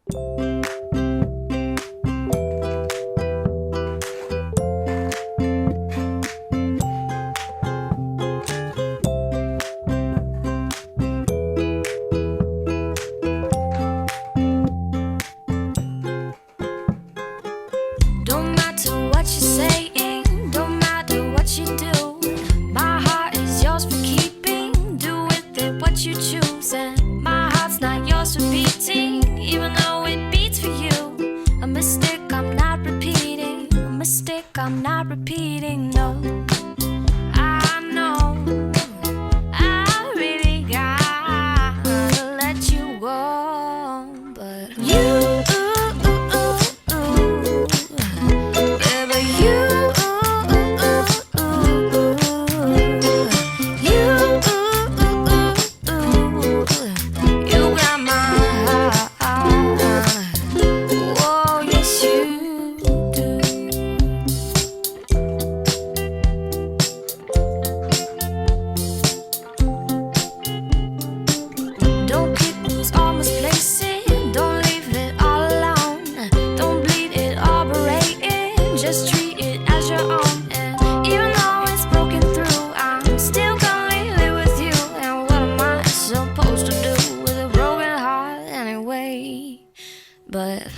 Don't matter what you're saying, don't matter what you do. My heart is yours for keeping. Do with it what you choose. And my heart's not yours for beating, even though it beats for you. A mistake I'm not repeating, a mistake I'm not repeating, no. I know I really gotta let you go, but you don't keep loose or misplace it. Don't leave it all alone. Don't bleed it or berate it. Just treat it as your own. And even though it's broken through, I'm still gonna leave it with you. And what am I supposed to do with a broken heart anyway? But